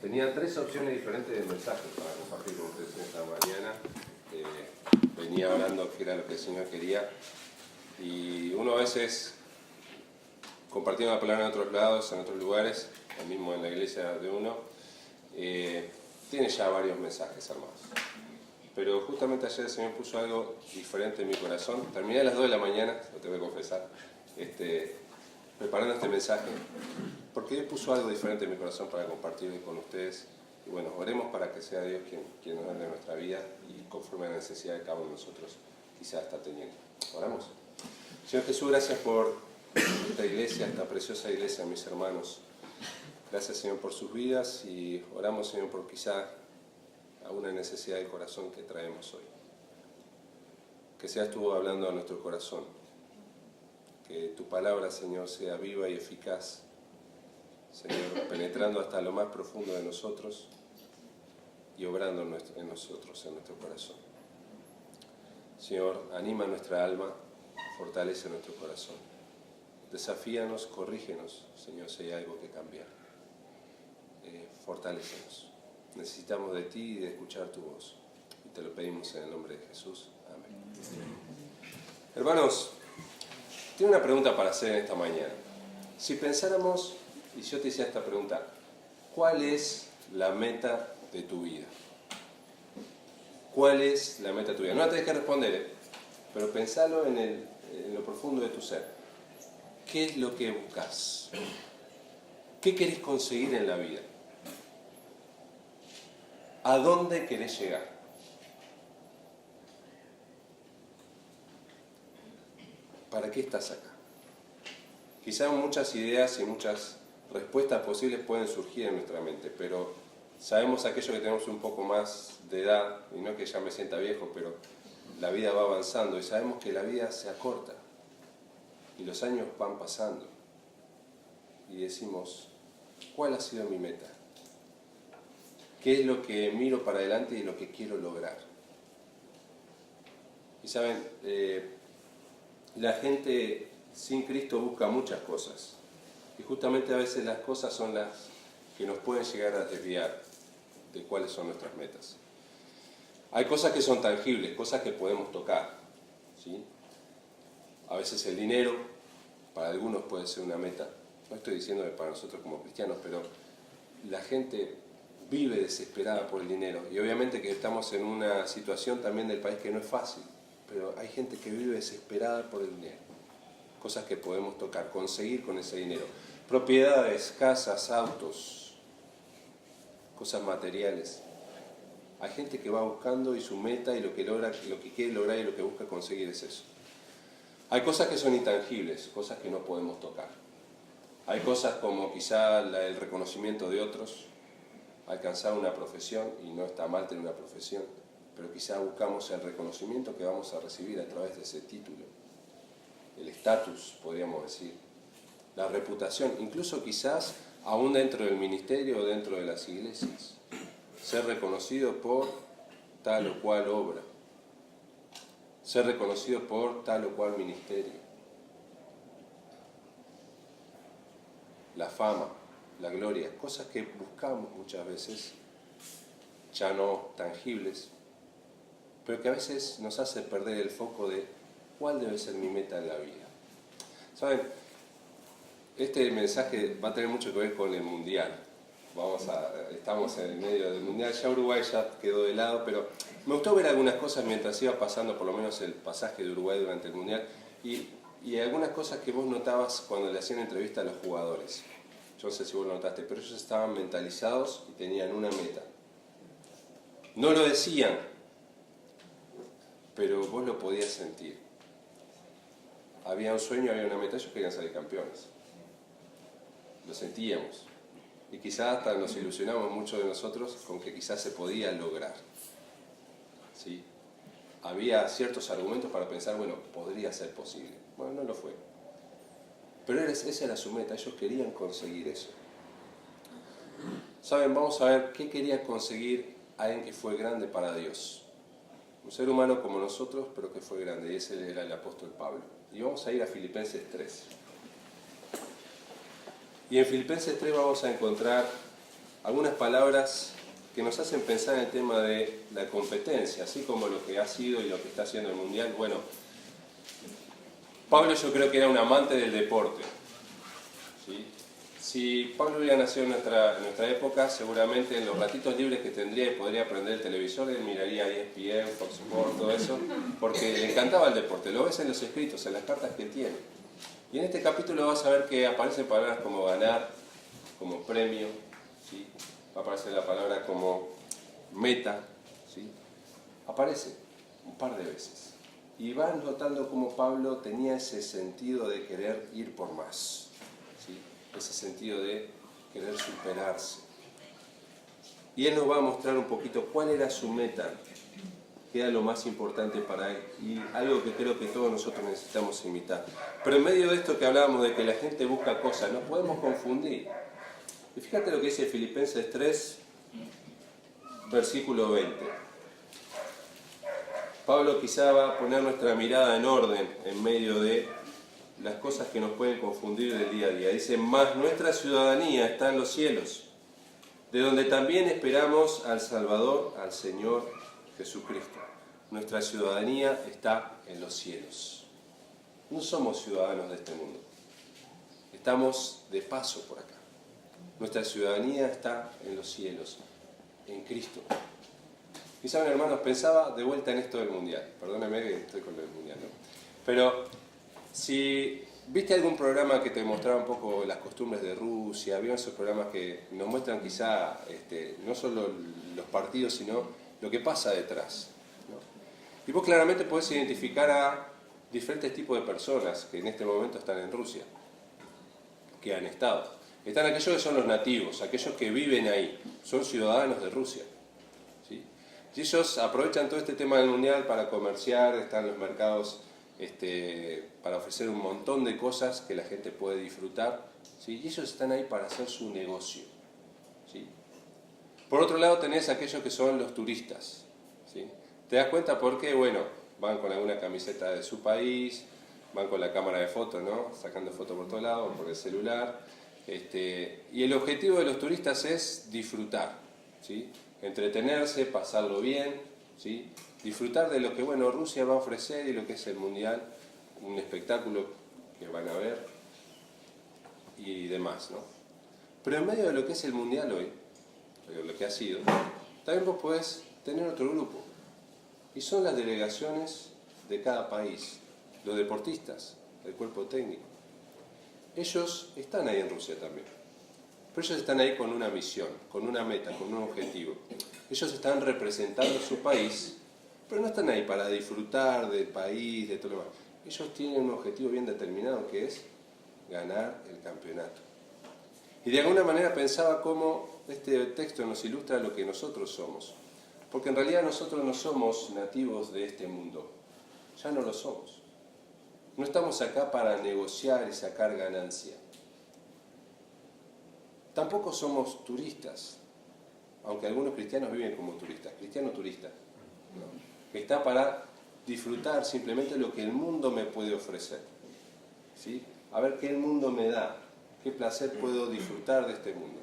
Tenía tres opciones diferentes de mensajes para compartir con ustedes esta mañana. Venía hablando que era lo que el Señor quería. Y uno a veces, compartiendo la palabra en otros lados, en otros lugares, o mismo en la iglesia de uno, tiene ya varios mensajes armados. Pero justamente ayer el Señor puso algo diferente en mi corazón. Terminé a las 2 de la mañana, lo tengo que confesar, preparando este mensaje, porque Dios puso algo diferente en mi corazón para compartir hoy con ustedes. Y bueno, oremos para que sea Dios quien nos dé nuestra vida y conforme a la necesidad de cada uno de nosotros quizás está teniendo. Oramos. Señor Jesús, gracias por esta iglesia, esta preciosa iglesia, mis hermanos. Gracias, Señor, por sus vidas y oramos, Señor, por quizá alguna necesidad del corazón que traemos hoy. Que seas tú hablando a nuestro corazón. Que tu palabra, Señor, sea viva y eficaz. Señor, penetrando hasta lo más profundo de nosotros y obrando en nosotros, en nuestro corazón. Señor, anima nuestra alma, fortalece nuestro corazón. Desafíanos, corrígenos, Señor, si hay algo que cambiar. Fortalécenos. Necesitamos de ti y de escuchar tu voz. Y te lo pedimos en el nombre de Jesús. Amén. Hermanos, tengo una pregunta para hacer en esta mañana. Si pensáramos, y yo te hiciera esta pregunta, ¿cuál es la meta de tu vida? ¿Cuál es la meta de tu vida? No la tenés que responder, pero pensalo en lo profundo de tu ser. ¿Qué es lo que buscas? ¿Qué querés conseguir en la vida? ¿A dónde querés llegar? ¿Para qué estás acá? Quizás muchas ideas y muchas respuestas posibles pueden surgir en nuestra mente, pero sabemos aquellos que tenemos un poco más de edad, y no es que ya me sienta viejo, pero la vida va avanzando y sabemos que la vida se acorta y los años van pasando y decimos, ¿cuál ha sido mi meta? ¿Qué es lo que miro para adelante y lo que quiero lograr? Y saben, la gente sin Cristo busca muchas cosas. Y justamente a veces las cosas son las que nos pueden llegar a desviar de cuáles son nuestras metas. Hay cosas que son tangibles, cosas que podemos tocar, ¿sí? A veces el dinero, para algunos puede ser una meta. No estoy diciendo que para nosotros como cristianos, pero la gente vive desesperada por el dinero. Y obviamente que estamos en una situación también del país que no es fácil, pero hay gente que vive desesperada por el dinero. Cosas que podemos tocar, conseguir con ese dinero. Propiedades, casas, autos, cosas materiales. Hay gente que va buscando y su meta y lo que quiere lograr y lo que busca conseguir es eso. Hay cosas que son intangibles, cosas que no podemos tocar. Hay cosas como quizá el reconocimiento de otros, alcanzar una profesión, y no está mal tener una profesión, pero quizá buscamos el reconocimiento que vamos a recibir a través de ese título. El estatus, podríamos decir, la reputación, incluso quizás aún dentro del ministerio o dentro de las iglesias, ser reconocido por tal o cual obra, ser reconocido por tal o cual ministerio, la fama, la gloria, cosas que buscamos muchas veces, ya no tangibles, pero que a veces nos hace perder el foco de cuál debe ser mi meta en la vida. ¿Saben? Este mensaje va a tener mucho que ver con el Mundial. Estamos en el medio del Mundial, ya Uruguay ya quedó de lado, pero me gustó ver algunas cosas mientras iba pasando por lo menos el pasaje de Uruguay durante el Mundial y algunas cosas que vos notabas cuando le hacían entrevista a los jugadores. Yo no sé si vos lo notaste, pero ellos estaban mentalizados y tenían una meta. No lo decían, pero vos lo podías sentir. Había un sueño, había una meta, ellos querían salir campeones. Lo sentíamos. Y quizás hasta nos ilusionamos muchos de nosotros con que quizás se podía lograr. ¿Sí? Había ciertos argumentos para pensar, bueno, podría ser posible. Bueno, no lo fue. Pero esa era su meta, ellos querían conseguir eso. ¿Saben? Vamos a ver qué quería conseguir alguien que fue grande para Dios. Un ser humano como nosotros, pero que fue grande, y ese era el apóstol Pablo. Y vamos a ir a Filipenses 3. Y en Filipenses 3 vamos a encontrar algunas palabras que nos hacen pensar en el tema de la competencia, así como lo que ha sido y lo que está haciendo el Mundial. Bueno, Pablo yo creo que era un amante del deporte, ¿sí? Si Pablo hubiera nacido en nuestra época, seguramente en los ratitos libres que tendría y podría aprender el televisor, él miraría ESPN, Fox Sports, todo eso, porque le encantaba el deporte. Lo ves en los escritos, en las cartas que tiene. Y en este capítulo vas a ver que aparecen palabras como ganar, como premio, ¿sí? Va a aparecer la palabra como meta, ¿sí? Aparece un par de veces. Y vas notando cómo Pablo tenía ese sentido de querer ir por más, ¿sí? Ese sentido de querer superarse. Y él nos va a mostrar un poquito cuál era su meta, que era lo más importante para él, y algo que creo que todos nosotros necesitamos imitar. Pero en medio de esto que hablábamos de que la gente busca cosas, nos podemos confundir. Y fíjate lo que dice Filipenses 3, versículo 20. Pablo quizá va a poner nuestra mirada en orden en medio de las cosas que nos pueden confundir del día a día. Dice, mas nuestra ciudadanía está en los cielos, de donde también esperamos al Salvador, al Señor Jesucristo. Nuestra ciudadanía está en los cielos. No somos ciudadanos de este mundo. Estamos de paso por acá. Nuestra ciudadanía está en los cielos, en Cristo. Y saben, hermanos, pensaba de vuelta en esto del Mundial. Perdónenme que estoy con el Mundial, ¿no? Pero si viste algún programa que te mostraba un poco las costumbres de Rusia, había esos programas que nos muestran quizá no solo los partidos, sino lo que pasa detrás, ¿no? Y vos claramente podés identificar a diferentes tipos de personas que en este momento están en Rusia, que han estado. Están aquellos que son los nativos, aquellos que viven ahí, son ciudadanos de Rusia, ¿sí? Y ellos aprovechan todo este tema del Mundial para comerciar, están en los mercados para ofrecer un montón de cosas que la gente puede disfrutar, ¿sí? Y ellos están ahí para hacer su negocio, ¿sí? Por otro lado tenés aquellos que son los turistas, ¿sí? ¿Te das cuenta por qué? Bueno, van con alguna camiseta de su país, van con la cámara de fotos, ¿no? Sacando fotos por todos lados, por el celular. Y el objetivo de los turistas es disfrutar, ¿sí? Entretenerse, pasarlo bien, ¿sí? Disfrutar de lo que, bueno, Rusia va a ofrecer y lo que es el Mundial, un espectáculo que van a ver y demás, ¿no? Pero en medio de lo que es el Mundial hoy, lo que ha sido, también vos podés tener otro grupo, y son las delegaciones de cada país, los deportistas, el cuerpo técnico. Ellos están ahí en Rusia también, pero ellos están ahí con una misión, con una meta, con un objetivo. Ellos están representando su país, pero no están ahí para disfrutar del país, de todo lo demás. Ellos tienen un objetivo bien determinado, que es ganar el campeonato. Y de alguna manera pensaba cómo este texto nos ilustra lo que nosotros somos. Porque en realidad nosotros no somos nativos de este mundo, ya no lo somos. No estamos acá para negociar y sacar ganancia. Tampoco somos turistas, aunque algunos cristianos viven como turistas, cristiano turista, ¿no? Que está para disfrutar simplemente lo que el mundo me puede ofrecer, ¿sí? A ver qué el mundo me da, qué placer puedo disfrutar de este mundo.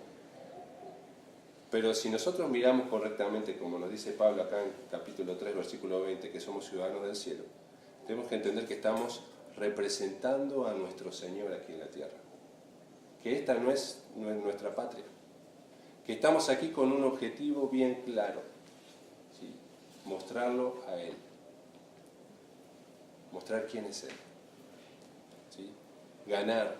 Pero si nosotros miramos correctamente, como nos dice Pablo acá en capítulo 3, versículo 20, que somos ciudadanos del cielo, tenemos que entender que estamos representando a nuestro Señor aquí en la tierra, que esta no es nuestra patria, que estamos aquí con un objetivo bien claro, ¿sí? Mostrarlo a Él, mostrar quién es Él, ¿sí? Ganar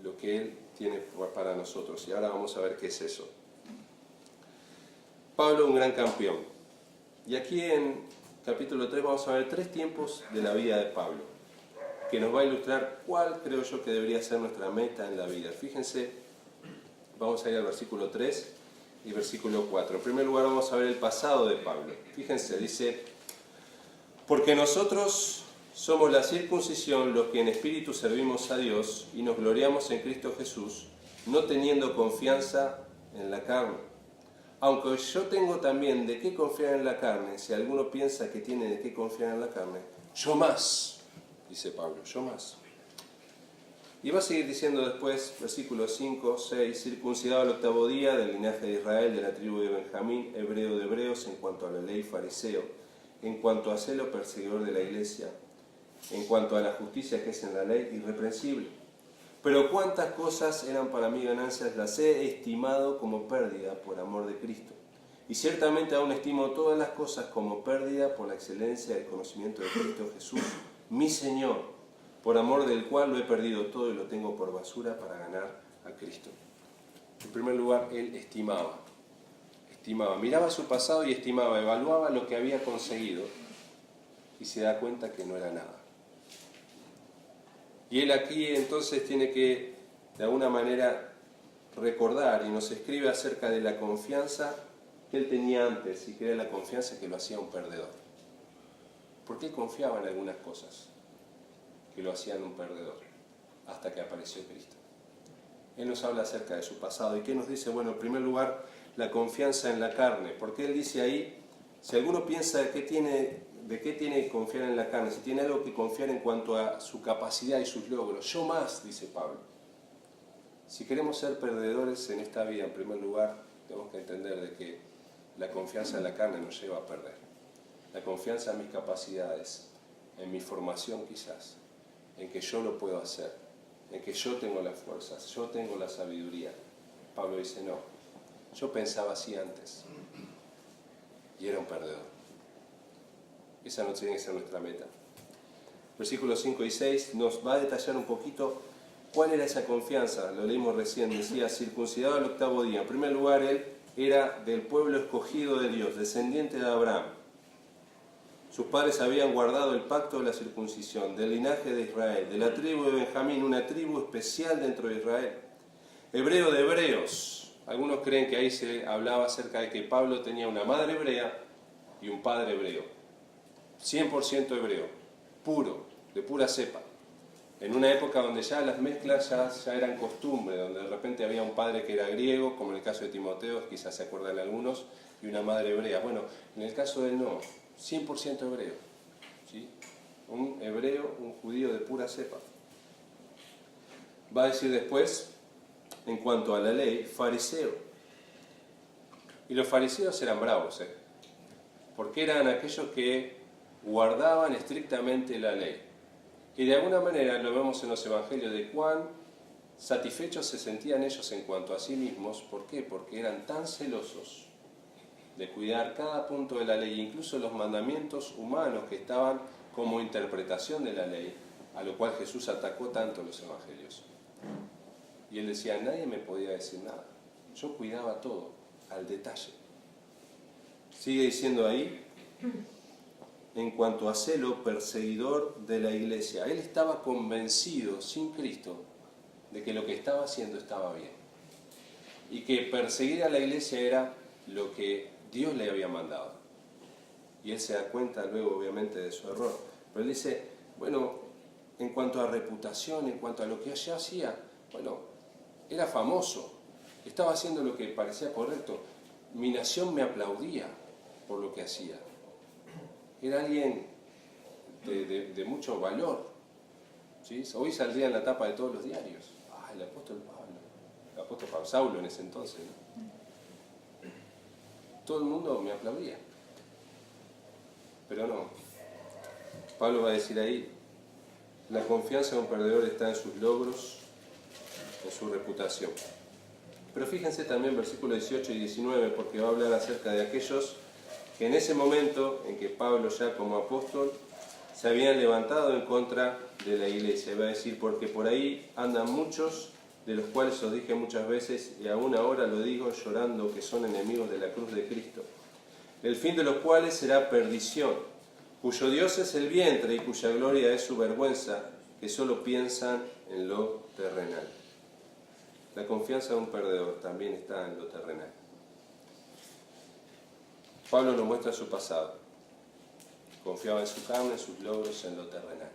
lo que Él tiene para nosotros. Y ahora vamos a ver qué es eso. Pablo, un gran campeón. Y aquí en capítulo 3 vamos a ver 3 tiempos de la vida de Pablo, que nos va a ilustrar cuál creo yo que debería ser nuestra meta en la vida. Fíjense, vamos a ir al versículo 3 y versículo 4. En primer lugar vamos a ver el pasado de Pablo. Fíjense, dice, porque nosotros somos la circuncisión, los que en espíritu servimos a Dios y nos gloriamos en Cristo Jesús, no teniendo confianza en la carne. Aunque yo tengo también de qué confiar en la carne, si alguno piensa que tiene de qué confiar en la carne, yo más, dice Pablo, yo más. Y va a seguir diciendo después, versículos 5, 6, circuncidado al 8º día, del linaje de Israel, de la tribu de Benjamín, hebreo de hebreos, en cuanto a la ley, fariseo, en cuanto a celo, perseguidor de la iglesia, en cuanto a la justicia que es en la ley, irreprensible. Pero cuántas cosas eran para mí ganancias, las he estimado como pérdida por amor de Cristo. Y ciertamente aún estimo todas las cosas como pérdida por la excelencia del conocimiento de Cristo Jesús, mi Señor, por amor del cual lo he perdido todo y lo tengo por basura para ganar a Cristo. En primer lugar, él estimaba, miraba su pasado y estimaba, evaluaba lo que había conseguido y se da cuenta que no era nada. Y él aquí entonces tiene que, de alguna manera, recordar y nos escribe acerca de la confianza que él tenía antes y que era la confianza que lo hacía un perdedor. Porque él confiaba en algunas cosas que lo hacían un perdedor, hasta que apareció Cristo. Él nos habla acerca de su pasado. ¿Y qué nos dice? Bueno, en primer lugar, la confianza en la carne. Porque él dice ahí, si alguno piensa de qué tiene que confiar en la carne, si tiene algo que confiar en cuanto a su capacidad y sus logros, yo más, dice Pablo. Si queremos ser perdedores en esta vida, en primer lugar, tenemos que entender de que la confianza en la carne nos lleva a perder. La confianza en mis capacidades, en mi formación quizás, en que yo lo puedo hacer, en que yo tengo las fuerzas, yo tengo la sabiduría. Pablo dice, no, yo pensaba así antes y era un perdedor. Esa no tiene que ser nuestra meta. Versículos 5 y 6 nos va a detallar un poquito cuál era esa confianza. Lo leímos recién, decía, circuncidado al 8º día. En primer lugar, él era del pueblo escogido de Dios, descendiente de Abraham. Sus padres habían guardado el pacto de la circuncisión, del linaje de Israel, de la tribu de Benjamín, una tribu especial dentro de Israel. Hebreo de hebreos. Algunos creen que ahí se hablaba acerca de que Pablo tenía una madre hebrea y un padre hebreo. 100% hebreo, puro, de pura cepa. En una época donde ya las mezclas ya eran costumbre, donde de repente había un padre que era griego, como en el caso de Timoteo, quizás se acuerdan algunos, y una madre hebrea. Bueno, en el caso de él no, 100% hebreo, ¿sí? Un hebreo, un judío de pura cepa. Va a decir después, en cuanto a la ley, fariseo. Y los fariseos eran bravos, porque eran aquellos que guardaban estrictamente la ley. Y de alguna manera lo vemos en los evangelios de cuán satisfechos se sentían ellos en cuanto a sí mismos. ¿Por qué? Porque eran tan celosos de cuidar cada punto de la ley, incluso los mandamientos humanos que estaban como interpretación de la ley, a lo cual Jesús atacó tanto en los evangelios. Y él decía, nadie me podía decir nada. Yo cuidaba todo, al detalle. Sigue diciendo ahí, en cuanto a celo, perseguidor de la iglesia. Él estaba convencido, sin Cristo, de que lo que estaba haciendo estaba bien. Y que perseguir a la iglesia era lo que Dios le había mandado. Y él se da cuenta luego, obviamente, de su error. Pero él dice, bueno, en cuanto a reputación, en cuanto a lo que ella hacía, bueno, era famoso. Estaba haciendo lo que parecía correcto. Mi nación me aplaudía por lo que hacía. Era alguien de mucho valor, ¿sí? Hoy saldría en la tapa de todos los diarios. El apóstol Pablo, el apóstol Pablo, Saulo en ese entonces, ¿no? Todo el mundo me aplaudía. Pero no. Pablo va a decir ahí, la confianza de un perdedor está en sus logros, en su reputación. Pero fíjense también versículos 18 y 19, porque va a hablar acerca de aquellos que en ese momento en que Pablo ya como apóstol se habían levantado en contra de la iglesia. Va a decir, porque por ahí andan muchos, de los cuales os dije muchas veces, y aún ahora lo digo llorando, que son enemigos de la cruz de Cristo, el fin de los cuales será perdición, cuyo Dios es el vientre y cuya gloria es su vergüenza, que solo piensan en lo terrenal. La confianza de un perdedor también está en lo terrenal. Pablo nos muestra su pasado. Confiaba en su carne, en sus logros, en lo terrenal.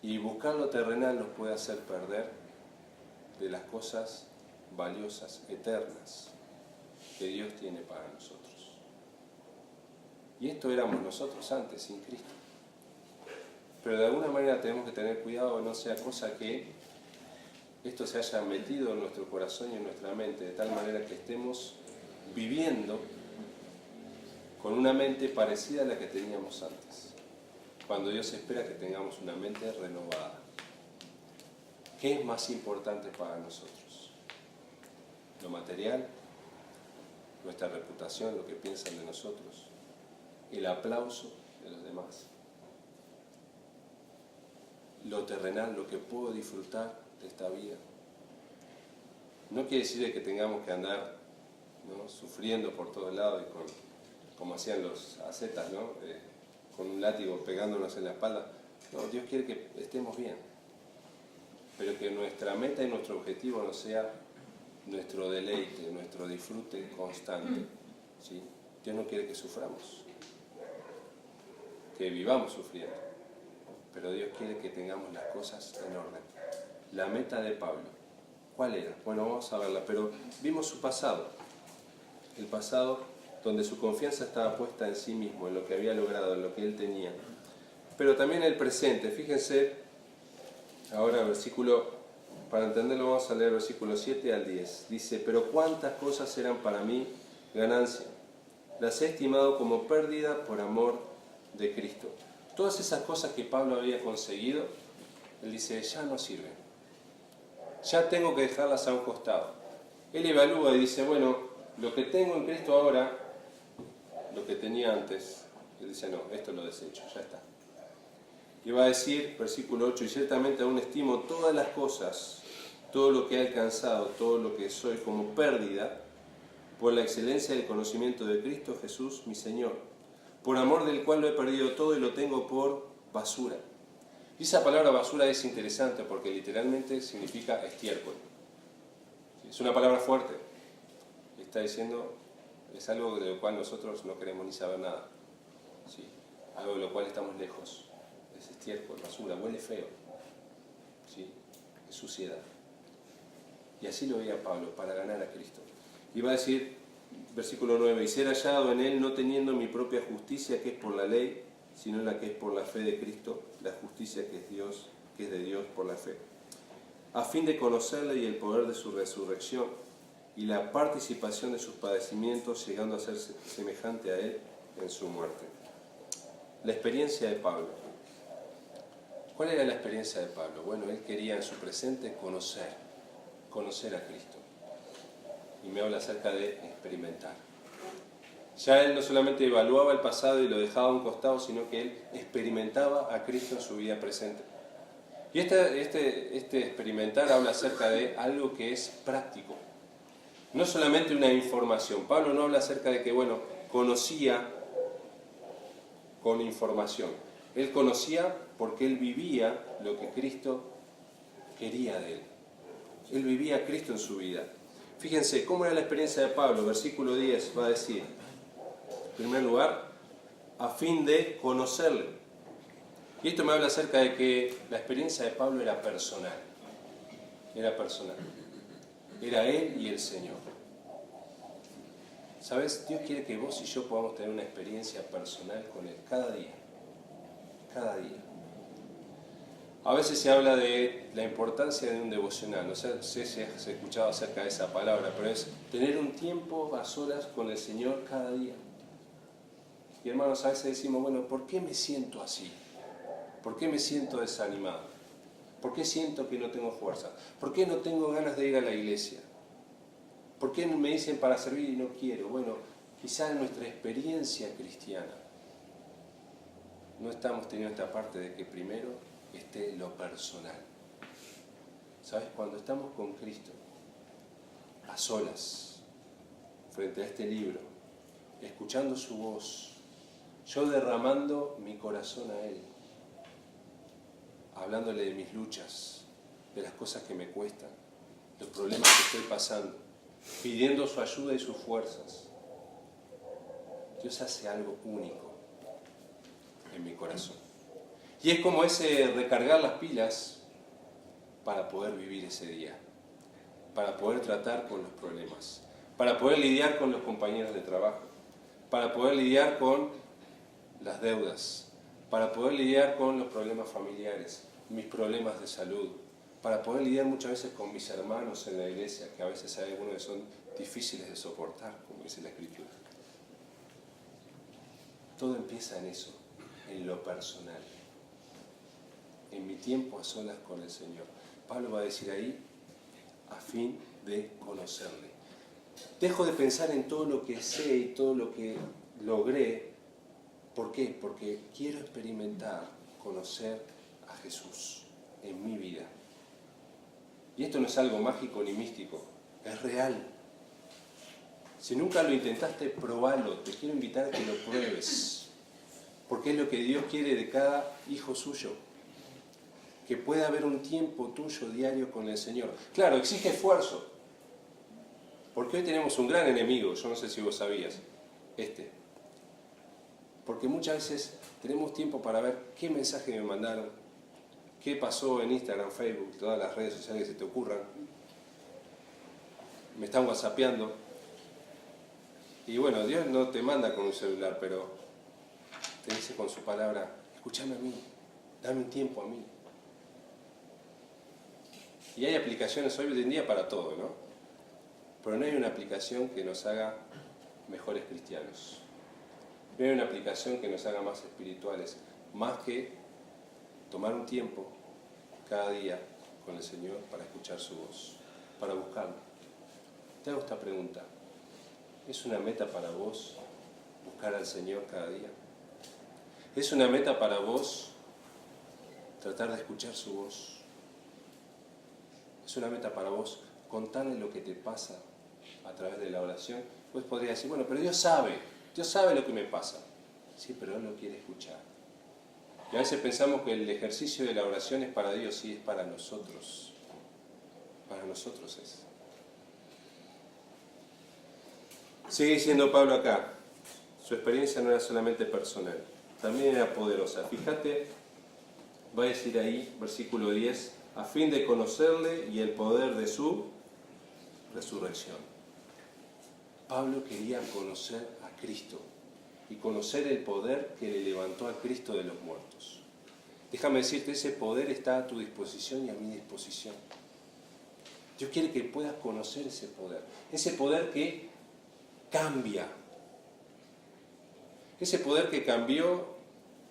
Y buscar lo terrenal nos puede hacer perder de las cosas valiosas, eternas, que Dios tiene para nosotros. Y esto éramos nosotros antes, sin Cristo. pero de alguna manera tenemos que tener cuidado, no sea cosa que esto se haya metido en nuestro corazón y en nuestra mente, de tal manera que estemos viviendo con una mente parecida a la que teníamos antes, cuando Dios espera que tengamos una mente renovada. ¿Qué es más importante para nosotros? ¿Lo material? ¿Nuestra reputación? ¿Lo que piensan de nosotros? ¿El aplauso de los demás? ¿Lo terrenal? ¿Lo que puedo disfrutar de esta vida? No quiere decir que tengamos que andar, ¿no?, sufriendo por todos lados y como hacían los ascetas, ¿no?, con un látigo pegándonos en la espalda. No, Dios quiere que estemos bien, pero que nuestra meta y nuestro objetivo no sea nuestro deleite, nuestro disfrute constante, ¿sí? Dios no quiere que suframos, que vivamos sufriendo, pero Dios quiere que tengamos las cosas en orden. La meta de Pablo, ¿cuál era? Bueno, vamos a verla, pero vimos su pasado, el pasado donde su confianza estaba puesta en sí mismo, en lo que había logrado, en lo que él tenía, pero también el presente. Fíjense, ahora para entenderlo vamos a leer versículos 7 al 10. Dice: pero cuántas cosas eran para mí ganancia, las he estimado como pérdida por amor de Cristo. Todas esas cosas que Pablo había conseguido, él dice, ya no sirven, ya tengo que dejarlas a un costado. Él evalúa y dice, bueno, lo que tengo en Cristo ahora, lo que tenía antes, él dice, no, esto lo desecho, ya está. Y va a decir, versículo 8, y ciertamente aún estimo todas las cosas, todo lo que he alcanzado, todo lo que soy, como pérdida, por la excelencia del conocimiento de Cristo Jesús, mi Señor, por amor del cual lo he perdido todo y lo tengo por basura. Y esa palabra basura es interesante porque literalmente significa estiércol. Es una palabra fuerte. Está diciendo, es algo de lo cual nosotros no queremos ni saber nada. ¿Sí? Algo de lo cual estamos lejos. Es estiércol, basura, huele feo. ¿Sí? Es suciedad. Y así lo veía Pablo, para ganar a Cristo. Y va a decir, versículo 9, y ser hallado en él no teniendo mi propia justicia que es por la ley, sino la que es por la fe de Cristo, la justicia que es de Dios por la fe, a fin de conocerle y el poder de su resurrección y la participación de sus padecimientos, llegando a ser semejante a él en su muerte. La experiencia de Pablo. ¿Cuál era la experiencia de Pablo? Bueno, él quería en su presente conocer a Cristo. Y me habla acerca de experimentar. Ya él no solamente evaluaba el pasado y lo dejaba a un costado, sino que él experimentaba a Cristo en su vida presente. Y este experimentar habla acerca de algo que es práctico. No solamente una información. Pablo no habla acerca de que, bueno, conocía con información. Él conocía porque él vivía lo que Cristo quería de él. Él vivía a Cristo en su vida. Fíjense, ¿cómo era la experiencia de Pablo? Versículo 10 va a decir, en primer lugar, a fin de conocerle. Y esto me habla acerca de que la experiencia de Pablo era personal. Era personal. Era él y el Señor. ¿Sabes? Dios quiere que vos y yo podamos tener una experiencia personal con él cada día. Cada día. A veces se habla de la importancia de un devocional, no sé si has escuchado acerca de esa palabra, pero es tener un tiempo a solas con el Señor cada día. Y hermanos, a veces decimos, bueno, ¿por qué me siento así? ¿Por qué me siento desanimado? ¿Por qué siento que no tengo fuerza? ¿Por qué no tengo ganas de ir a la iglesia? ¿Por qué me dicen para servir y no quiero? Bueno, quizás en nuestra experiencia cristiana no estamos teniendo esta parte de que primero esté lo personal. ¿Sabes? Cuando estamos con Cristo, a solas, frente a este libro, escuchando su voz, yo derramando mi corazón a Él, hablándole de mis luchas, de las cosas que me cuestan, los problemas que estoy pasando, pidiendo su ayuda y sus fuerzas, Dios hace algo único en mi corazón. Y es como ese recargar las pilas para poder vivir ese día, para poder tratar con los problemas, para poder lidiar con los compañeros de trabajo, para poder lidiar con las deudas, para poder lidiar con los problemas familiares, mis problemas de salud, para poder lidiar muchas veces con mis hermanos en la iglesia, que a veces hay algunos que son difíciles de soportar, como dice la Escritura. Todo empieza en eso, en lo personal, en mi tiempo a solas con el Señor. Pablo va a decir ahí, a fin de conocerle. Dejo de pensar en todo lo que sé y todo lo que logré. ¿Por qué? Porque quiero experimentar, conocer a Jesús en mi vida. Y esto no es algo mágico ni místico, es real. Si nunca lo intentaste, probalo. Te quiero invitar a que lo pruebes. Porque es lo que Dios quiere de cada hijo suyo. Que pueda haber un tiempo tuyo diario con el Señor. Claro, exige esfuerzo. Porque hoy tenemos un gran enemigo, yo no sé si vos sabías, Porque muchas veces tenemos tiempo para ver qué mensaje me mandaron, qué pasó en Instagram, Facebook, todas las redes sociales que se te ocurran. Me están whatsappeando. Y bueno, Dios no te manda con un celular, pero te dice con su palabra, escúchame a mí, dame un tiempo a mí. Y hay aplicaciones hoy en día para todo, ¿no? Pero no hay una aplicación que nos haga mejores cristianos. No hay una aplicación que nos haga más espirituales, más que tomar un tiempo cada día con el Señor para escuchar su voz, para buscarlo. Te hago esta pregunta. ¿Es una meta para vos buscar al Señor cada día? ¿Es una meta para vos tratar de escuchar su voz? ¿Es una meta para vos contarle lo que te pasa a través de la oración? Pues podría decir, bueno, pero Dios sabe lo que me pasa. Sí, pero Él lo quiere escuchar. Y a veces pensamos que el ejercicio de la oración es para Dios, sí, es para nosotros. Para nosotros es. Sigue diciendo Pablo acá, su experiencia no era solamente personal, también era poderosa. Fíjate, va a decir ahí, versículo 10, a fin de conocerle y el poder de su resurrección. Pablo quería conocer a Cristo y conocer el poder que le levantó a Cristo de los muertos. Déjame decirte, ese poder está a tu disposición y a mi disposición. Dios quiere que puedas conocer ese poder que cambia, ese poder que cambió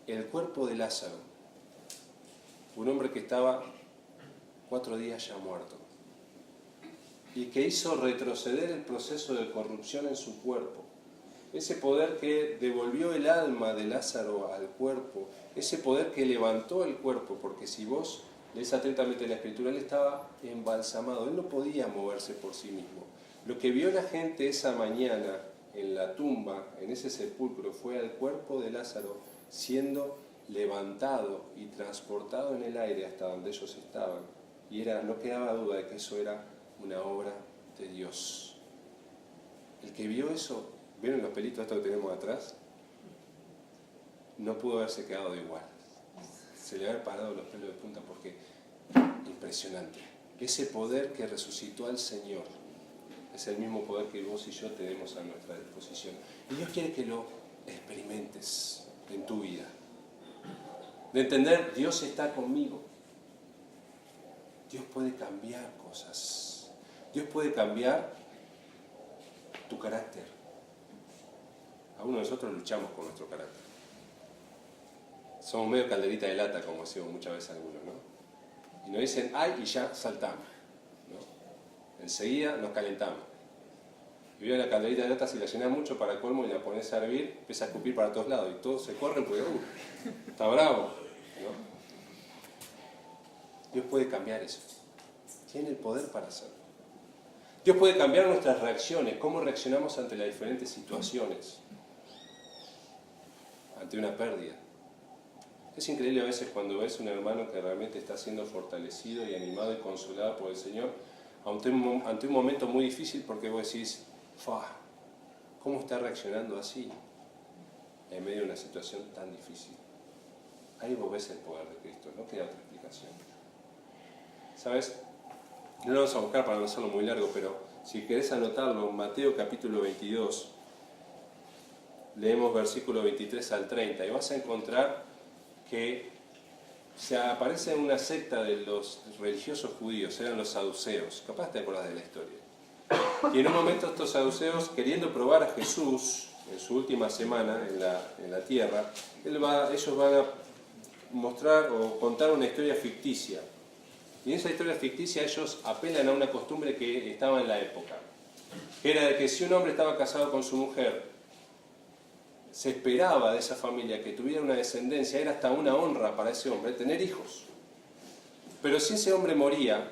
el cuerpo de Lázaro, un hombre que estaba 4 días ya muerto, y que hizo retroceder el proceso de corrupción en su cuerpo. Ese poder que devolvió el alma de Lázaro al cuerpo, ese poder que levantó el cuerpo, porque si vos lees atentamente la Escritura, él estaba embalsamado, él no podía moverse por sí mismo. Lo que vio la gente esa mañana en la tumba, en ese sepulcro, fue al cuerpo de Lázaro siendo levantado y transportado en el aire hasta donde ellos estaban. Y no quedaba duda de que eso era una obra de Dios. El que vio eso, ¿vieron los pelitos estos que tenemos atrás? No pudo haberse quedado igual. Se le habían parado los pelos de punta porque impresionante. Ese poder que resucitó al Señor es el mismo poder que vos y yo tenemos a nuestra disposición. Y Dios quiere que lo experimentes en tu vida. De entender, Dios está conmigo. Dios puede cambiar cosas. Dios puede cambiar tu carácter. Algunos de nosotros luchamos con nuestro carácter. Somos medio calderita de lata, como decimos muchas veces algunos, ¿no? Y nos dicen, ay, y ya saltamos, ¿no? Enseguida nos calentamos. Y veo la calderita de lata, si la llenas mucho para colmo y la pones a hervir, empieza a escupir para todos lados y todos se corren porque está bravo, ¿no? Dios puede cambiar eso. Tiene el poder para hacerlo. Dios puede cambiar nuestras reacciones, cómo reaccionamos ante las diferentes situaciones, ante una pérdida. Es increíble a veces cuando ves un hermano que realmente está siendo fortalecido y animado y consolado por el Señor ante un momento muy difícil, porque vos decís, ¿cómo está reaccionando así en medio de una situación tan difícil? Ahí vos ves el poder de Cristo, no queda otra explicación. ¿Sabes? No lo vamos a buscar para no hacerlo muy largo, pero si querés anotarlo, Mateo capítulo 22, leemos versículo 23 al 30, y vas a encontrar que se aparece en una secta de los religiosos judíos, eran los saduceos, capaz te acordás de la historia. Y en un momento estos saduceos, queriendo probar a Jesús en su última semana en la tierra, ellos van a mostrar o contar una historia ficticia. Y en esa historia ficticia ellos apelan a una costumbre que estaba en la época. Era de que si un hombre estaba casado con su mujer, se esperaba de esa familia que tuviera una descendencia, era hasta una honra para ese hombre tener hijos. Pero si ese hombre moría,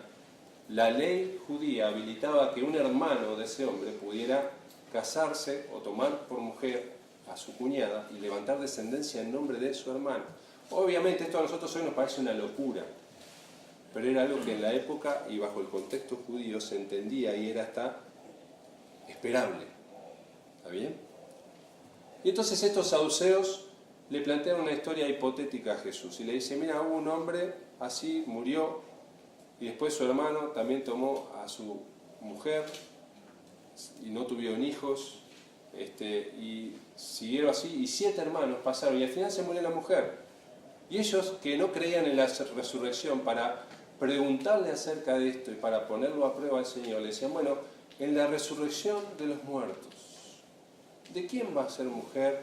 la ley judía habilitaba que un hermano de ese hombre pudiera casarse o tomar por mujer a su cuñada y levantar descendencia en nombre de su hermano. Obviamente esto a nosotros hoy nos parece una locura, pero era algo que en la época y bajo el contexto judío se entendía y era hasta esperable. ¿Está bien? Y entonces estos saduceos le plantean una historia hipotética a Jesús y le dicen, mira, hubo un hombre así, murió, y después su hermano también tomó a su mujer y no tuvieron hijos, y siguieron así, y 7 hermanos pasaron, y al final se murió la mujer. Y ellos que no creían en la resurrección, para preguntarle acerca de esto y para ponerlo a prueba al Señor, le decían, bueno, en la resurrección de los muertos, ¿de quién va a ser mujer?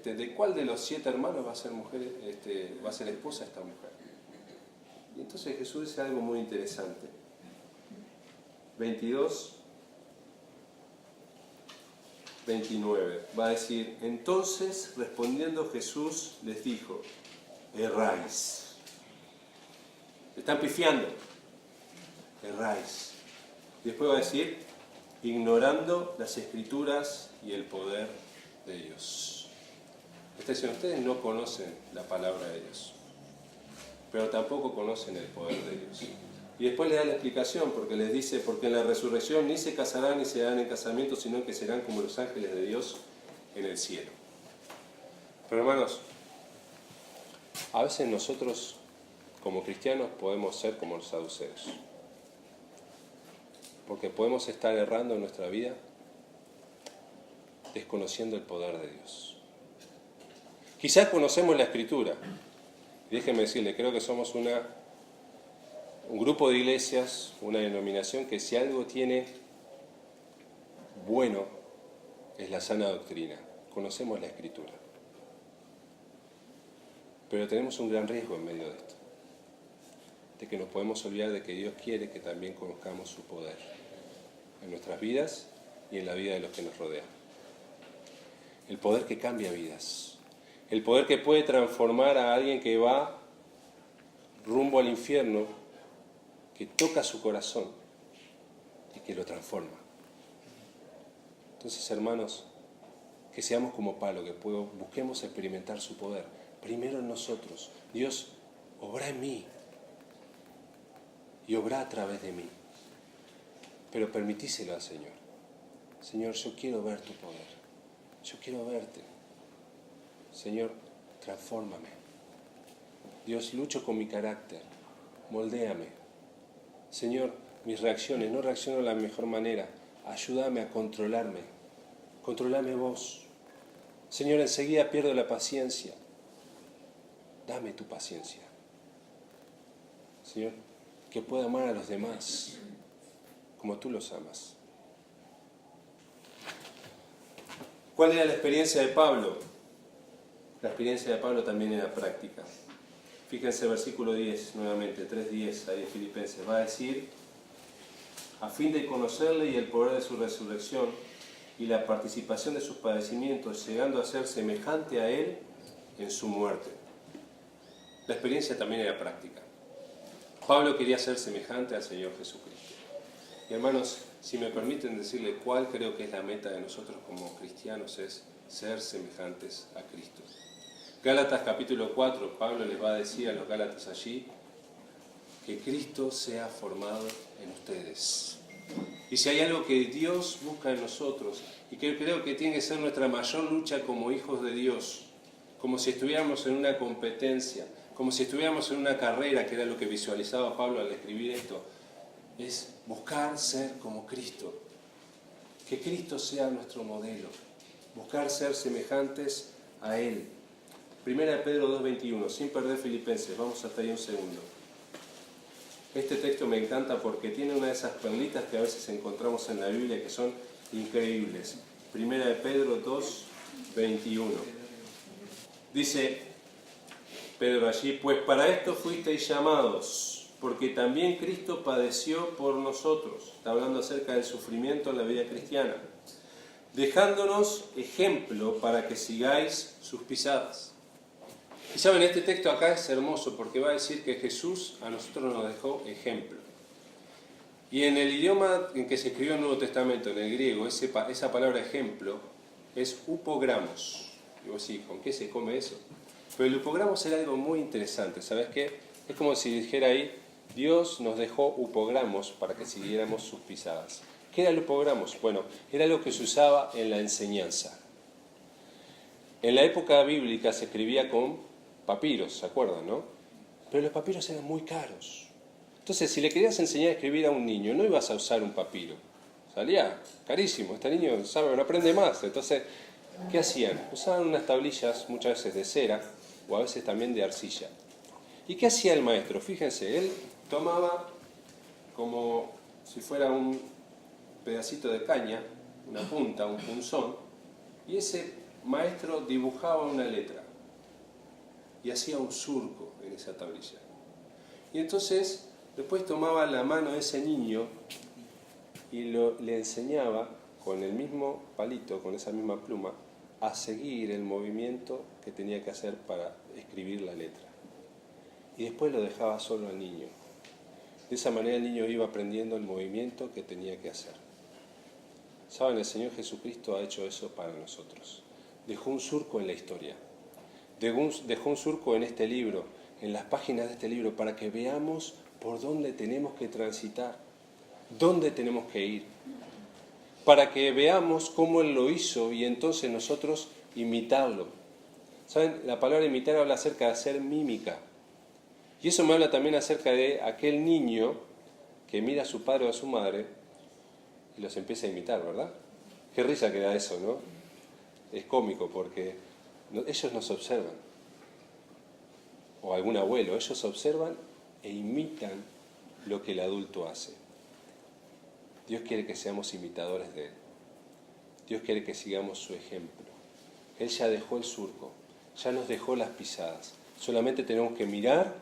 ¿De cuál de los 7 hermanos va a ser mujer, va a ser esposa esta mujer? Y entonces Jesús dice algo muy interesante. 22, 29. Va a decir, entonces respondiendo Jesús les dijo, erráis. Están pifiando. Erráis. Y después va a decir, ignorando las Escrituras y el poder de Dios. Ustedes no conocen la palabra de Dios, pero tampoco conocen el poder de Dios. Y después le da la explicación, porque les dice, porque en la resurrección ni se casarán ni se darán en casamiento, sino que serán como los ángeles de Dios en el cielo. Pero hermanos, a veces nosotros como cristianos podemos ser como los saduceos, porque podemos estar errando en nuestra vida desconociendo el poder de Dios. Quizás conocemos la Escritura. Déjenme decirle, creo que somos un grupo de iglesias, una denominación que si algo tiene bueno es la sana doctrina. Conocemos la Escritura. Pero tenemos un gran riesgo en medio de esto, de que nos podemos olvidar de que Dios quiere que también conozcamos su poder en nuestras vidas y en la vida de los que nos rodean. El poder que cambia vidas. El poder que puede transformar a alguien que va rumbo al infierno, que toca su corazón y que lo transforma. Entonces, hermanos, que seamos como Pablo, que busquemos experimentar su poder. Primero en nosotros. Dios, obra en mí y obra a través de mí. Pero permitíselo al Señor. Señor, yo quiero ver tu poder. Yo quiero verte. Señor, transfórmame. Dios, lucho con mi carácter. Moldéame. Señor, mis reacciones, no reacciono de la mejor manera. Ayúdame a controlarme. Controlame vos. Señor, enseguida pierdo la paciencia. Dame tu paciencia. Señor, que pueda amar a los demás como tú los amas. ¿Cuál era la experiencia de Pablo? La experiencia de Pablo también era práctica. Fíjense versículo 10, nuevamente, 3:10, ahí en Filipenses. Va a decir, a fin de conocerle y el poder de su resurrección y la participación de sus padecimientos, llegando a ser semejante a él en su muerte. La experiencia también era práctica. Pablo quería ser semejante al Señor Jesucristo. Y hermanos, si me permiten decirle cuál creo que es la meta de nosotros como cristianos, es ser semejantes a Cristo. Gálatas capítulo 4, Pablo les va a decir a los Gálatas allí que Cristo sea formado en ustedes. Y si hay algo que Dios busca en nosotros, y que creo que tiene que ser nuestra mayor lucha como hijos de Dios, como si estuviéramos en una competencia, como si estuviéramos en una carrera, que era lo que visualizaba Pablo al escribir esto, es buscar ser como Cristo. Que Cristo sea nuestro modelo. Buscar ser semejantes a Él. Primera de Pedro 2:21, sin perder Filipenses, vamos hasta ahí un segundo. Este texto me encanta porque tiene una de esas perlitas que a veces encontramos en la Biblia que son increíbles. Primera de Pedro 2:21. Dice Pedro allí, pues para esto fuisteis llamados, porque también Cristo padeció por nosotros. Está hablando acerca del sufrimiento en la vida cristiana, dejándonos ejemplo para que sigáis sus pisadas. Y saben, este texto acá es hermoso porque va a decir que Jesús a nosotros nos dejó ejemplo. Y en el idioma en que se escribió el Nuevo Testamento, en el griego, esa palabra ejemplo es upogramos. Y vos decís, ¿con qué se come eso? Pero el upogramos era algo muy interesante, ¿sabes qué? Es como si dijera ahí, Dios nos dejó upogramos para que siguiéramos sus pisadas. ¿Qué era el upogramos? Bueno, era algo que se usaba en la enseñanza. En la época bíblica se escribía con papiros, ¿se acuerdan, no? Pero los papiros eran muy caros. Entonces, si le querías enseñar a escribir a un niño, no ibas a usar un papiro. Salía carísimo, este niño sabe, no aprende más. Entonces, ¿qué hacían? Usaban unas tablillas, muchas veces de cera, o a veces también de arcilla. ¿Y qué hacía el maestro? Fíjense, él tomaba como si fuera un pedacito de caña, una punta, un punzón, y ese maestro dibujaba una letra y hacía un surco en esa tablilla. Y entonces, después tomaba la mano de ese niño y le enseñaba con el mismo palito, con esa misma pluma, a seguir el movimiento que tenía que hacer para escribir la letra. Y después lo dejaba solo al niño. De esa manera el niño iba aprendiendo el movimiento que tenía que hacer. ¿Saben? El Señor Jesucristo ha hecho eso para nosotros. Dejó un surco en la historia. Dejó un surco en este libro, en las páginas de este libro, para que veamos por dónde tenemos que transitar, dónde tenemos que ir, para que veamos cómo Él lo hizo y entonces nosotros imitarlo. ¿Saben? La palabra imitar habla acerca de hacer mímica. Y eso me habla también acerca de aquel niño que mira a su padre o a su madre y los empieza a imitar, ¿verdad? Qué risa que da eso, ¿no? Es cómico porque ellos nos observan. O algún abuelo, ellos observan e imitan lo que el adulto hace. Dios quiere que seamos imitadores de Él. Dios quiere que sigamos su ejemplo. Él ya dejó el surco, ya nos dejó las pisadas. Solamente tenemos que mirar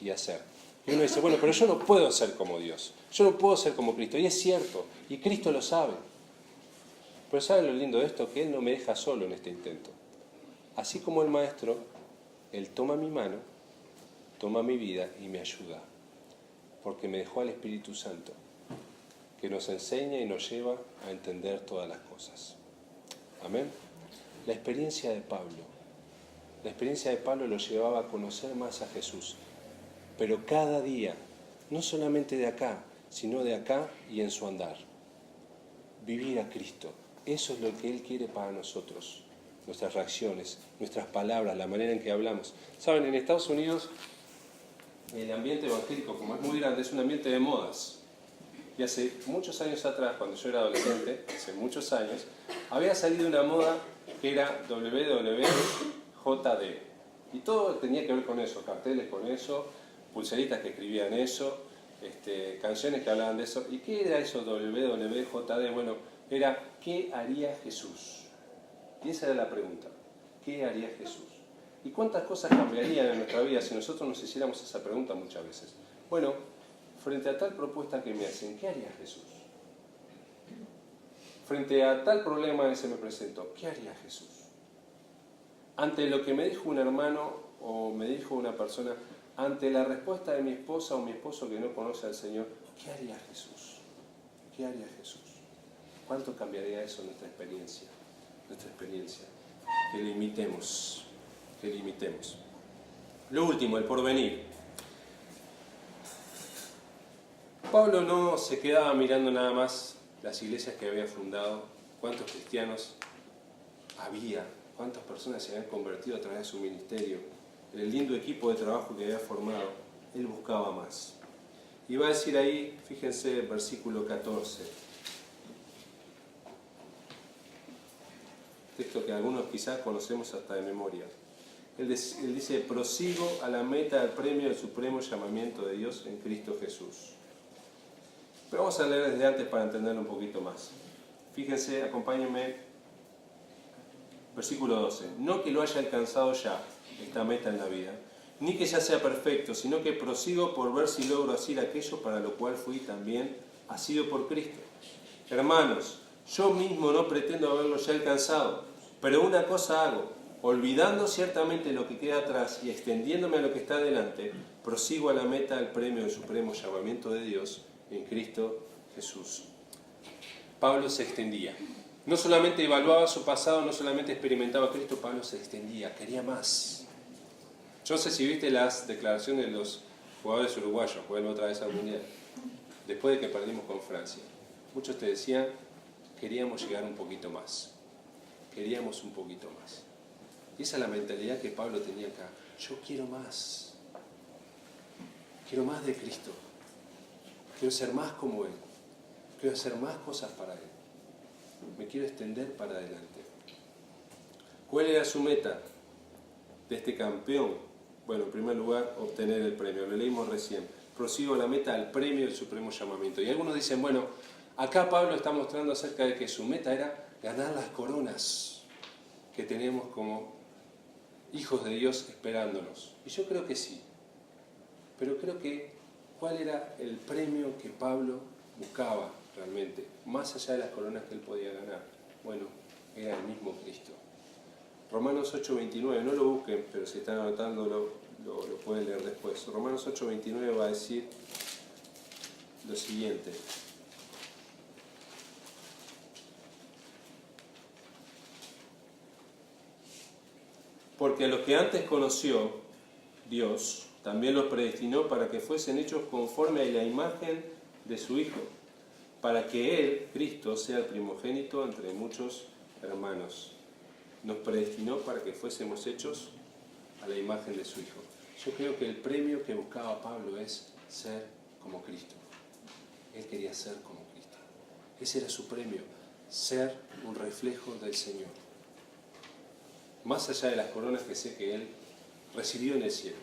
y hacer. Y uno dice, bueno, pero yo no puedo ser como Dios. Yo no puedo ser como Cristo. Y es cierto, y Cristo lo sabe. Pero ¿saben lo lindo de esto? Que Él no me deja solo en este intento. Así como el Maestro, Él toma mi mano, toma mi vida y me ayuda. Porque me dejó al Espíritu Santo, que nos enseña y nos lleva a entender todas las cosas. Amén. La experiencia de Pablo lo llevaba a conocer más a Jesús. Pero cada día, no solamente de acá, sino de acá y en su andar. Vivir a Cristo. Eso es lo que Él quiere para nosotros. Nuestras reacciones, nuestras palabras, la manera en que hablamos. Saben, en Estados Unidos, el ambiente evangélico, como es muy grande, es un ambiente de modas. Y hace muchos años atrás, cuando yo era adolescente, hace muchos años, había salido una moda que era WWJD. Y todo tenía que ver con eso, carteles con eso, pulseritas que escribían eso, canciones que hablaban de eso. ¿Y qué era eso WWJD? Bueno, era ¿qué haría Jesús? Y esa era la pregunta. ¿Qué haría Jesús? ¿Y cuántas cosas cambiarían en nuestra vida si nosotros nos hiciéramos esa pregunta muchas veces? Bueno, frente a tal propuesta que me hacen, ¿qué haría Jesús? Frente a tal problema que se me presentó, ¿qué haría Jesús? Ante lo que me dijo un hermano o me dijo una persona, ante la respuesta de mi esposa o mi esposo que no conoce al Señor, ¿qué haría Jesús? ¿Qué haría Jesús? ¿Cuánto cambiaría eso en nuestra experiencia? Que le imitemos, Lo último, el porvenir. Pablo no se quedaba mirando nada más las iglesias que había fundado, cuántos cristianos había, cuántas personas se habían convertido a través de su ministerio, el lindo equipo de trabajo que había formado. Él buscaba más. Y va a decir ahí, fíjense, versículo 14, texto que algunos quizás conocemos hasta de memoria. Él dice, prosigo a la meta, al premio del supremo llamamiento de Dios en Cristo Jesús. Pero vamos a leer desde antes para entenderlo un poquito más. Fíjense, acompáñenme, versículo 12. No que lo haya alcanzado ya, esta meta en la vida, ni que ya sea perfecto, sino que prosigo por ver si logro hacer aquello para lo cual fui también asido por Cristo. Hermanos, yo mismo no pretendo haberlo ya alcanzado, pero una cosa hago, olvidando ciertamente lo que queda atrás y extendiéndome a lo que está delante, prosigo a la meta, al premio del supremo llamamiento de Dios en Cristo Jesús. Pablo se extendía. No solamente evaluaba su pasado, no solamente experimentaba a Cristo, Pablo se extendía, quería más. Yo no sé si viste las declaraciones de los jugadores uruguayos, vuelvo otra vez al Mundial, después de que perdimos con Francia. Muchos te decían, queríamos llegar un poquito más. Queríamos un poquito más. Y esa es la mentalidad que Pablo tenía acá. Yo quiero más. Quiero más de Cristo. Quiero ser más como Él. Quiero hacer más cosas para Él. Me quiero extender para adelante. ¿Cuál era su meta de este campeón? Bueno, en primer lugar, obtener el premio. Lo leímos recién. Prosigo a la meta, al premio del supremo llamamiento. Y algunos dicen, bueno, acá Pablo está mostrando acerca de que su meta era ganar las coronas que tenemos como hijos de Dios esperándonos. Y yo creo que sí. Pero creo que, ¿cuál era el premio que Pablo buscaba realmente? Más allá de las coronas que él podía ganar. Bueno, era el mismo Cristo. Romanos 8:29, no lo busquen, pero si están anotándolo, lo pueden leer después. Romanos 8:29 va a decir lo siguiente. Porque a los que antes conoció Dios, también los predestinó para que fuesen hechos conforme a la imagen de su Hijo, para que Él, Cristo, sea el primogénito entre muchos hermanos. Nos predestinó para que fuésemos hechos a la imagen de su Hijo. Yo creo que el premio que buscaba Pablo es ser como Cristo. Él quería ser como Cristo. Ese era su premio, ser un reflejo del Señor. Más allá de las coronas que sé que Él recibió en el cielo,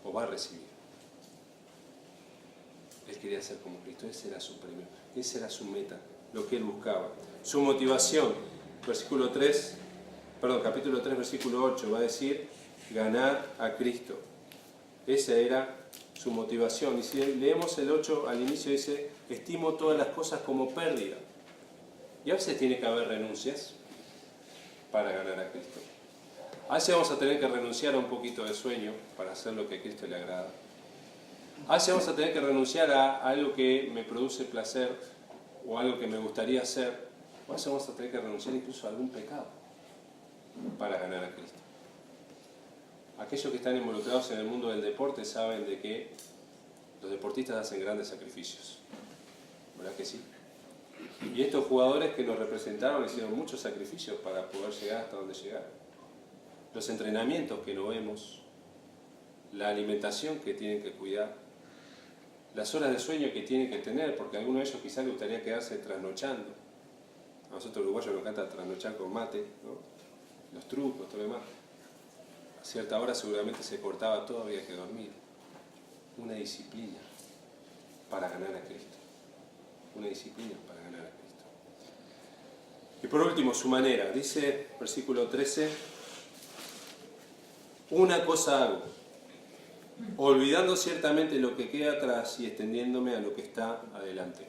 o va a recibir. Él quería ser como Cristo, ese era su premio, esa era su meta, lo que Él buscaba. Su motivación, capítulo 3, versículo 8, va a decir, ganar a Cristo. Esa era su motivación. Y si leemos el 8, al inicio dice, estimo todas las cosas como pérdida. Y a veces tiene que haber renuncias para ganar a Cristo. A veces vamos a tener que renunciar a un poquito de sueño para hacer lo que a Cristo le agrada. A veces vamos a tener que renunciar a algo que me produce placer o algo que me gustaría hacer. A veces vamos a tener que renunciar incluso a algún pecado para ganar a Cristo. Aquellos que están involucrados en el mundo del deporte saben de que los deportistas hacen grandes sacrificios. ¿Verdad que sí? Y estos jugadores que nos representaron hicieron muchos sacrificios para poder llegar hasta donde llegaron. Los entrenamientos que no vemos, la alimentación que tienen que cuidar, las horas de sueño que tienen que tener, porque a algunos de ellos quizás les gustaría quedarse trasnochando. A nosotros uruguayos nos encanta trasnochar con mate, ¿no? Los trucos, todo lo demás. A cierta hora seguramente se cortaba todo, había que dormir. Una disciplina para ganar a Cristo. Una disciplina para ganar a Cristo. Y por último, su manera. Dice, versículo 13, una cosa hago, olvidando ciertamente lo que queda atrás y extendiéndome a lo que está adelante.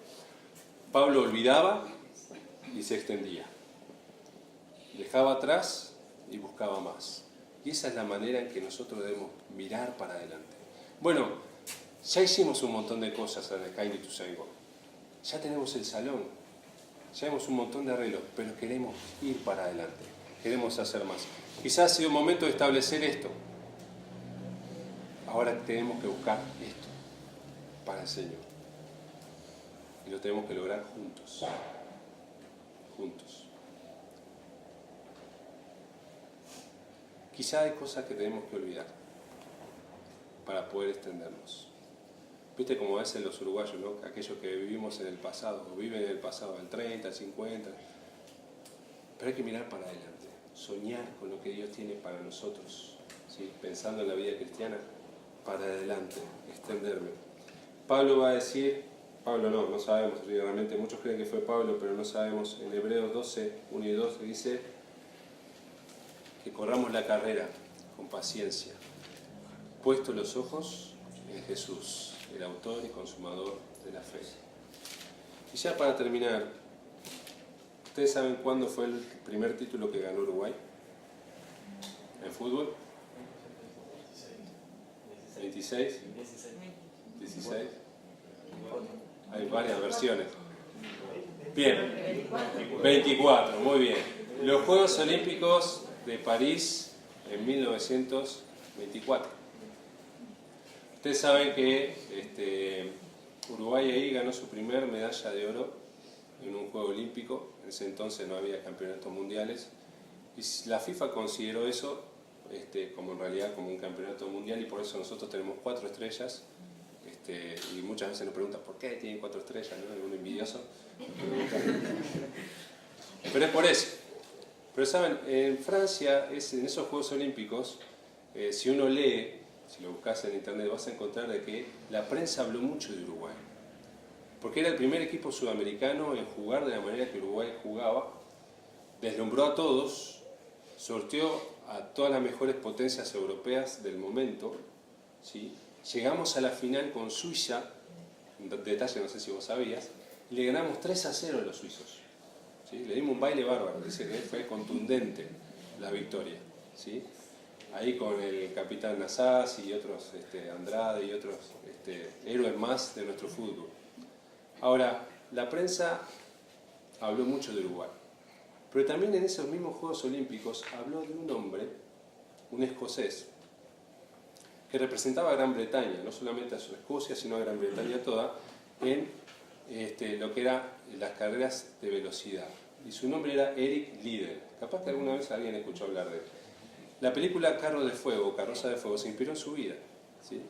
Pablo olvidaba y se extendía. Dejaba atrás y buscaba más. Y esa es la manera en que nosotros debemos mirar para adelante. Bueno, ya hicimos un montón de cosas en el Cain y Ituzaingó. Ya tenemos el salón, ya hemos un montón de arreglos, pero queremos ir para adelante, queremos hacer más. Quizás ha sido un momento de establecer esto. Ahora tenemos que buscar esto para el Señor. Y lo tenemos que lograr juntos. Juntos. Quizá hay cosas que tenemos que olvidar para poder extendernos. Viste como a veces los uruguayos, ¿no? Aquellos que vivimos en el pasado, o viven en el pasado, el 30, el 50. Pero hay que mirar para adelante. soñar con lo que Dios tiene para nosotros, ¿sí? Pensando en la vida cristiana, para adelante, extenderme. Pablo va a decir, Pablo no sabemos realmente, muchos creen que fue Pablo, pero no sabemos, en Hebreos 12, 1 y 2 dice que corramos la carrera con paciencia, puestos los ojos en Jesús, el autor y consumador de la fe. Y ya para terminar, ¿ustedes saben cuándo fue el primer título que ganó Uruguay en fútbol? 26, 16. Hay varias versiones. Bien, 24, muy bien. Los Juegos Olímpicos de París en 1924. Ustedes saben que Uruguay ahí ganó su primer medalla de oro en un Juego Olímpico. En ese entonces no había campeonatos mundiales. Y la FIFA consideró eso como en realidad como un campeonato mundial, y por eso nosotros tenemos 4 estrellas. Y muchas veces nos preguntan ¿por qué tienen 4 estrellas? ¿No? ¿Algún envidioso? Pero es por eso. Pero saben, en Francia, en esos Juegos Olímpicos, si uno lee, si lo buscas en internet, vas a encontrar de que la prensa habló mucho de Uruguay. Porque era el primer equipo sudamericano en jugar de la manera que Uruguay jugaba, deslumbró a todos, sorteó a todas las mejores potencias europeas del momento, ¿sí? Llegamos a la final con Suiza, un detalle no sé si vos sabías, y le ganamos 3-0 a los suizos, ¿sí? Le dimos un baile bárbaro, dice que fue contundente la victoria, ¿sí? Ahí con el capitán Nazás y otros, Andrade y otros héroes más de nuestro fútbol. Ahora, la prensa habló mucho de Uruguay, pero también en esos mismos Juegos Olímpicos habló de un hombre, un escocés, que representaba a Gran Bretaña, no solamente a su Escocia, sino a Gran Bretaña toda, en lo que eran las carreras de velocidad. Y su nombre era Eric Liddell. Capaz que alguna vez alguien escuchó hablar de él. La película Carro de Fuego, Carroza de Fuego, se inspiró en su vida, ¿sí?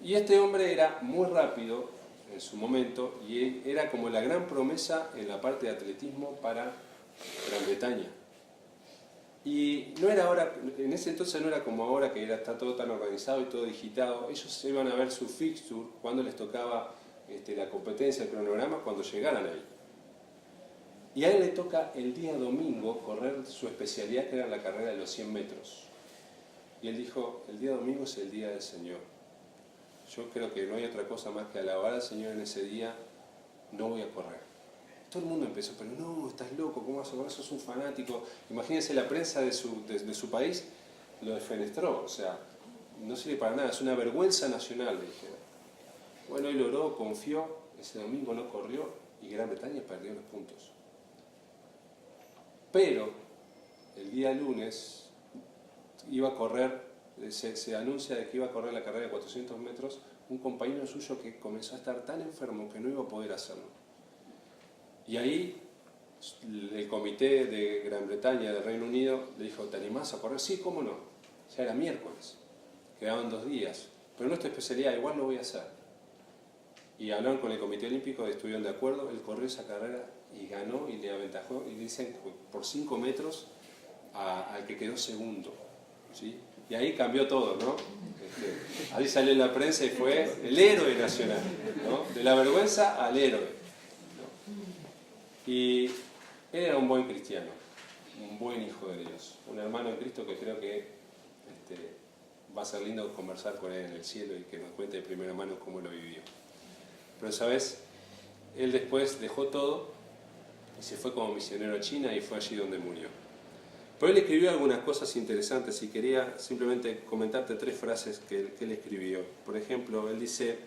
Y este hombre era muy rápido en su momento y era como la gran promesa en la parte de atletismo para Gran Bretaña. Y no era ahora, en ese entonces no era como ahora que está todo tan organizado y todo digitado. Ellos iban a ver su fixture cuando les tocaba la competencia, el cronograma, cuando llegaran ahí. Y a él le toca el día domingo correr su especialidad, que era la carrera de los 100 metros. Y él dijo, el día domingo es el día del Señor. Yo creo que no hay otra cosa más que alabar al Señor en ese día, no voy a correr. Todo el mundo empezó, pero no, estás loco, ¿cómo vas a correr? Sos un fanático. Imagínense, la prensa de su país lo defenestró, o sea, no sirve para nada, es una vergüenza nacional, le dijeron. Bueno, él oró, confió, ese domingo no corrió y Gran Bretaña perdió los puntos. Pero el día lunes iba a correr, se anuncia de que iba a correr la carrera de 400 metros un compañero suyo que comenzó a estar tan enfermo que no iba a poder hacerlo. Y ahí el comité de Gran Bretaña, del Reino Unido, le dijo, ¿te animás a correr? Sí, ¿cómo no? Ya era miércoles, quedaban 2 días, pero no es tu especialidad, igual lo voy a hacer. Y hablaron con el Comité Olímpico, estuvieron de acuerdo, él corrió esa carrera y ganó y le aventajó, y dicen por 5 metros al que quedó segundo, ¿sí? Y ahí cambió todo, ¿no? Ahí salió en la prensa y fue el héroe nacional, ¿no? De la vergüenza al héroe, ¿no? Y él era un buen cristiano, un buen hijo de Dios, un hermano de Cristo que creo que va a ser lindo conversar con él en el cielo y que nos cuente de primera mano cómo lo vivió. Pero, ¿sabes? Él después dejó todo y se fue como misionero a China y fue allí donde murió. Pero él escribió algunas cosas interesantes y quería simplemente comentarte 3 frases que él escribió. Por ejemplo, él dice,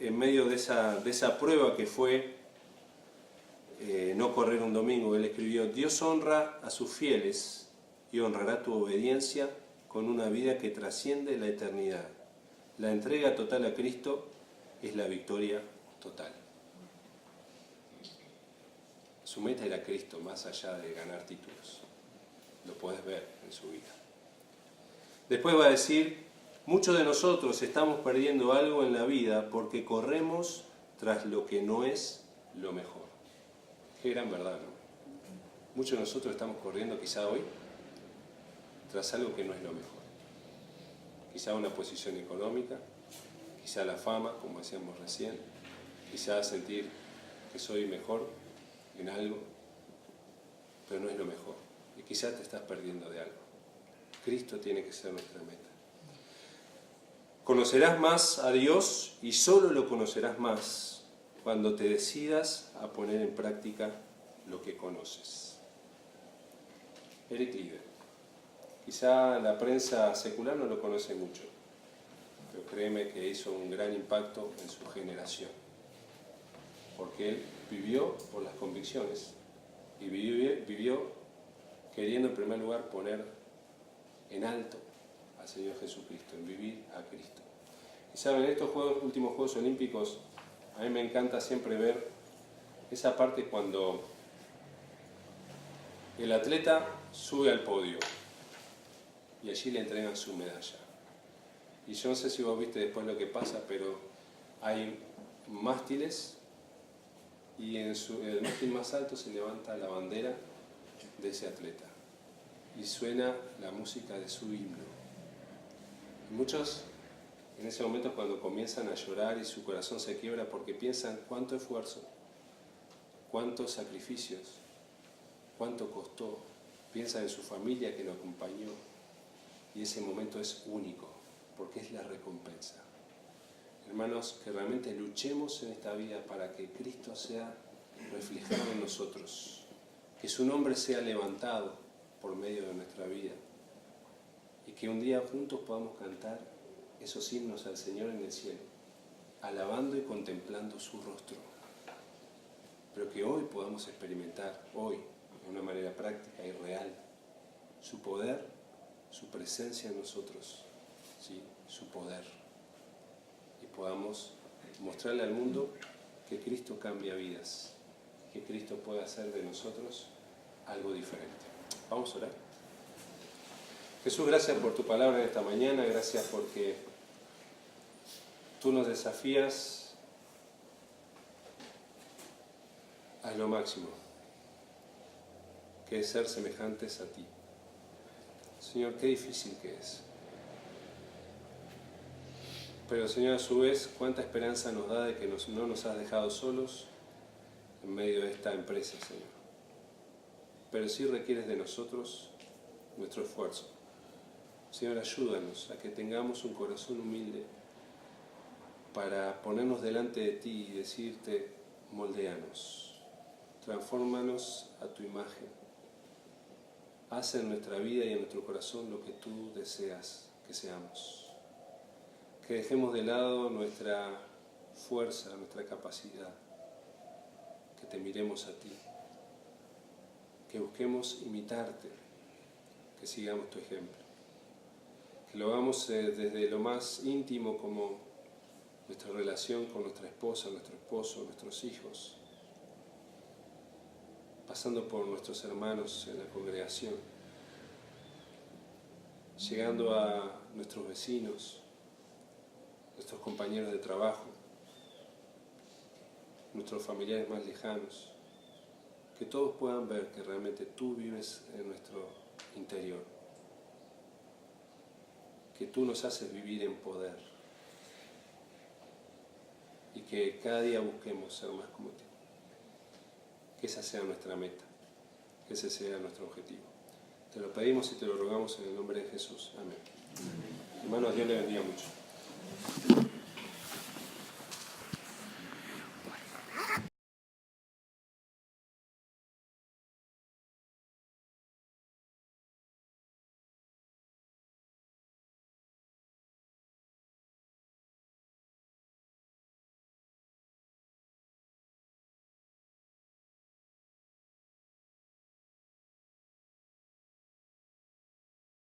en medio de esa prueba que fue no correr un domingo, él escribió, Dios honra a sus fieles y honrará tu obediencia con una vida que trasciende la eternidad. La entrega total a Cristo es la victoria total. Su meta era Cristo, más allá de ganar títulos. Lo puedes ver en su vida. Después va a decir, muchos de nosotros estamos perdiendo algo en la vida porque corremos tras lo que no es lo mejor. Qué gran verdad, ¿no? muchos de nosotros estamos corriendo quizá hoy tras algo que no es lo mejor. Quizá una posición económica, quizá la fama, como decíamos recién, quizá sentir que soy mejor en algo, pero no es lo mejor. Y quizá te estás perdiendo de algo. Cristo tiene que ser nuestra meta. Conocerás más a Dios y solo lo conocerás más cuando te decidas a poner en práctica lo que conoces. Eric Liddell. Quizá la prensa secular no lo conoce mucho, pero créeme que hizo un gran impacto en su generación, porque él vivió por las convicciones y vivió queriendo en primer lugar poner en alto al Señor Jesucristo, en vivir a Cristo. Y saben, en estos últimos Juegos Olímpicos, a mí me encanta siempre ver esa parte cuando el atleta sube al podio y allí le entregan su medalla. Y yo no sé si vos viste después lo que pasa, pero hay mástiles y en el mástil más alto se levanta la bandera de ese atleta y suena la música de su himno. Y muchos en ese momento cuando comienzan a llorar y su corazón se quiebra porque piensan cuánto esfuerzo, cuántos sacrificios, cuánto costó, piensan en su familia que lo acompañó y ese momento es único porque es la recompensa. Hermanos, que realmente luchemos en esta vida para que Cristo sea reflejado en nosotros, que su nombre sea levantado por medio de nuestra vida y que un día juntos podamos cantar esos himnos al Señor en el cielo, alabando y contemplando su rostro, pero que hoy podamos experimentar, hoy, de una manera práctica y real, su poder, su presencia en nosotros, ¿sí? Su poder, y podamos mostrarle al mundo que Cristo cambia vidas, que Cristo puede hacer de nosotros algo diferente. Vamos a orar. Jesús, gracias por tu palabra en esta mañana, gracias porque tú nos desafías a lo máximo, que es ser semejantes a ti. Señor, qué difícil que es. Pero Señor, a su vez, cuánta esperanza nos da de que no nos has dejado solos en medio de esta empresa, Señor. Pero sí requieres de nosotros nuestro esfuerzo. Señor, ayúdanos a que tengamos un corazón humilde para ponernos delante de ti y decirte, moldéanos, transfórmanos a tu imagen. Haz en nuestra vida y en nuestro corazón lo que tú deseas que seamos. Que dejemos de lado nuestra fuerza, nuestra capacidad, que te miremos a ti, que busquemos imitarte, que sigamos tu ejemplo, que lo hagamos desde lo más íntimo como nuestra relación con nuestra esposa, nuestro esposo, nuestros hijos, pasando por nuestros hermanos en la congregación, llegando a nuestros vecinos, nuestros compañeros de trabajo, nuestros familiares más lejanos, que todos puedan ver que realmente tú vives en nuestro interior, que tú nos haces vivir en poder y que cada día busquemos ser más como tú. Que esa sea nuestra meta, que ese sea nuestro objetivo. Te lo pedimos y te lo rogamos en el nombre de Jesús. Amén. Hermanos, Dios les bendiga mucho.